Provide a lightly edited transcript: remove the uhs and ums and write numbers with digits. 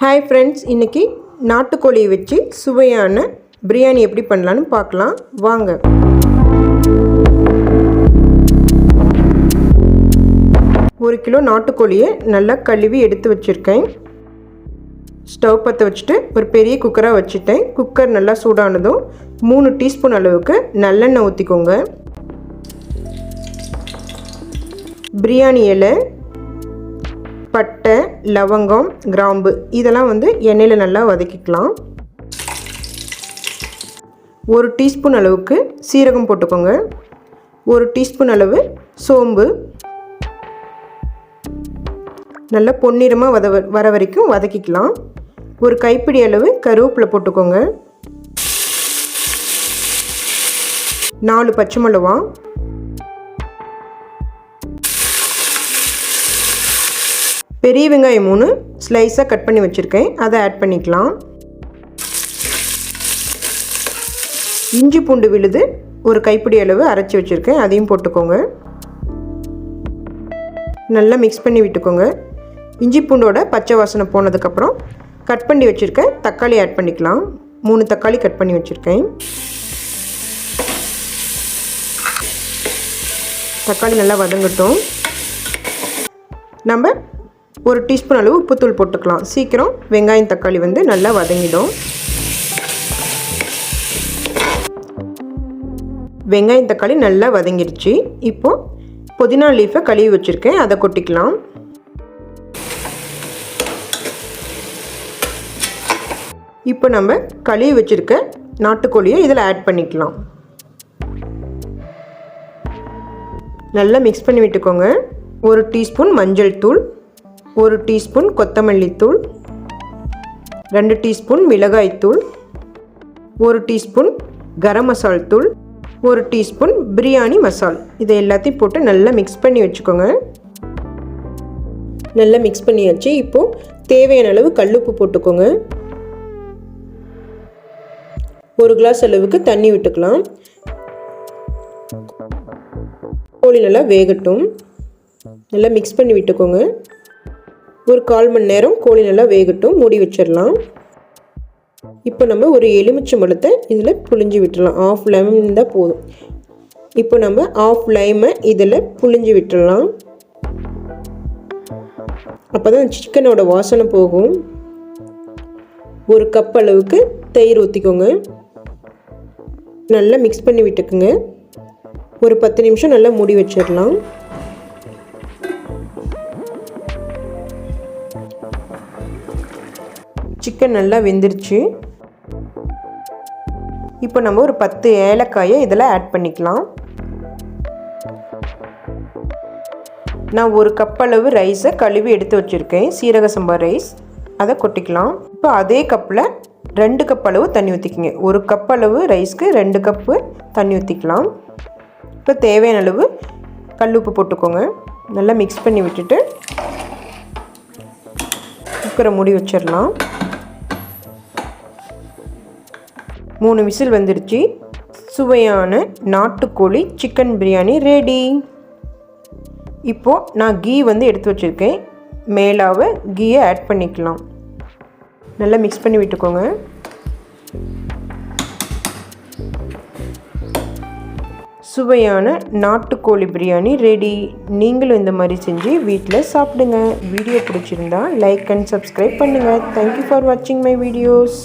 Hi friends, இன்றைக்கி நாட்டுக்கோழியை வச்சு சுவையான பிரியாணி எப்படி பண்ணலான்னு பார்க்கலாம் வாங்க. ஒரு கிலோ நாட்டுக்கோழியை நல்லா கழுவி எடுத்து வச்சுருக்கேன். ஸ்டவ் பற்ற வச்சுட்டு ஒரு பெரிய குக்கராக வச்சுட்டேன். குக்கர் நல்லா சூடானதும் 3 டீஸ்பூன் அளவுக்கு நல்லெண்ணெய் ஊற்றிக்கோங்க. பிரியாணி இலை, பட்டை, லவங்கம், கிராம்பு இதெல்லாம் எண்ணெயில் நல்லா வதக்கிக்கலாம். 1 டீஸ்பூன் அளவுக்கு சீரகம் போட்டுக்கோங்க. 1 டீஸ்பூன் அளவு சோம்பு. நல்லா பொன்னிறமாக வர வரைக்கும் வதக்கிக்கலாம். ஒரு கைப்பிடி அளவு கருவேப்பிலை போட்டுக்கோங்க. 4 பச்சை மிளகா, பெரிய வெங்காயம் 3 ஸ்லைஸாக கட் பண்ணி வச்சுருக்கேன், அதை ஆட் பண்ணிக்கலாம். இஞ்சி பூண்டு விழுது ஒரு கைப்பிடி அளவு அரைச்சி வச்சுருக்கேன், அதையும் போட்டுக்கோங்க. நல்லா மிக்ஸ் பண்ணி விட்டுக்கோங்க. இஞ்சி பூண்டோட பச்சை வாசனை போனதுக்கப்புறம் கட் பண்ணி வச்சுருக்கேன் தக்காளி ஆட் பண்ணிக்கலாம். 3 தக்காளி கட் பண்ணி வச்சுருக்கேன். தக்காளி நல்லா வதங்கட்டும். நம்ம 1 டீஸ்பூன் அளவு உப்புத்தூள் போட்டுக்கலாம். சீக்கிரம் வெங்காயம் தக்காளி நல்லா வதங்கிடும். வெங்காயம் தக்காளி நல்லா வதங்கிடுச்சு. இப்போது புதினா லீஃபை கழுவி வச்சுருக்கேன், அதை கொட்டிக்கலாம். இப்போ நம்ம கழுவி வச்சுருக்க நாட்டுக்கோழியை இதில் ஆட் பண்ணிக்கலாம். நல்லா மிக்ஸ் பண்ணி விட்டுக்கோங்க. 1 டீஸ்பூன் மஞ்சள் தூள், 1 டீஸ்பூன் கொத்தமல்லி தூள், 2 டீஸ்பூன் மிளகாய் தூள், 1 டீஸ்பூன் கரம் மசால் தூள், 1 டீஸ்பூன் பிரியாணி மசால். இதை எல்லாத்தையும் போட்டு நல்லா மிக்ஸ் பண்ணி வச்சுக்கோங்க. நல்லா மிக்ஸ் பண்ணியாச்சு. இப்போது தேவையான அளவு கல்லுப்பு போட்டுக்கோங்க. 1 கிளாஸ் அளவுக்கு தண்ணி விட்டுக்கலாம். கோழி நல்லா வேகட்டும். நல்லா மிக்ஸ் பண்ணி விட்டுக்கோங்க. ஒரு 1/4 மணி நேரம் கோழி நல்லா வேகட்டும், மூடி வச்சிடலாம். இப்போ நம்ம ஒரு எலுமிச்சை பழத்தை இதில் புழிஞ்சு விட்டுடலாம். 1/2 லெமன் தான் போதும். இப்போ நம்ம 1/2 லைமை இதில் புழிஞ்சு விட்டுடலாம். அப்போ தான் சிக்கனோட வாசனை போகும். 1 கப் அளவுக்கு தயிர் ஊற்றிக்கோங்க. நல்லா மிக்ஸ் பண்ணி விட்டுக்குங்க. ஒரு 10 நிமிஷம் நல்லா மூடி வச்சிடலாம். சிக்கன் நல்லா வெந்துருச்சு. இப்போ நம்ம ஒரு 10 ஏலக்காயை இதில் ஆட் பண்ணிக்கலாம். நான் 1 கப் அளவு ரைஸை கழுவி எடுத்து வச்சுருக்கேன், சீரக சம்பா ரைஸ். அதை கொட்டிக்கலாம். இப்போ அதே கப்பில் 2 கப் அளவு தண்ணி ஊற்றிக்கிங்க. 1 கப் அளவு ரைஸ்க்கு 2 கப்பு தண்ணி ஊற்றிக்கலாம். இப்போ தேவையான அளவு கல்லுப்பு போட்டுக்கோங்க. நல்லா மிக்ஸ் பண்ணி விட்டுட்டு குக்கரை மூடி வச்சிடலாம். 3 விசில் வந்துடுச்சு. சுவையான நாட்டுக்கோழி சிக்கன் பிரியாணி ரெடி. இப்போது நான் கீ எடுத்து வச்சுருக்கேன், மேலாக கீயை ஆட் பண்ணிக்கலாம். நல்லா மிக்ஸ் பண்ணி விட்டுக்கோங்க. சுவையான நாட்டுக்கோழி பிரியாணி ரெடி. நீங்களும் இந்த மாதிரி செஞ்சு வீட்டில் சாப்பிடுங்க. வீடியோ பிடிச்சிருந்தா லைக் அண்ட் சப்ஸ்கிரைப் பண்ணுங்கள். தேங்க்யூ ஃபார் வாட்சிங் மை வீடியோஸ்.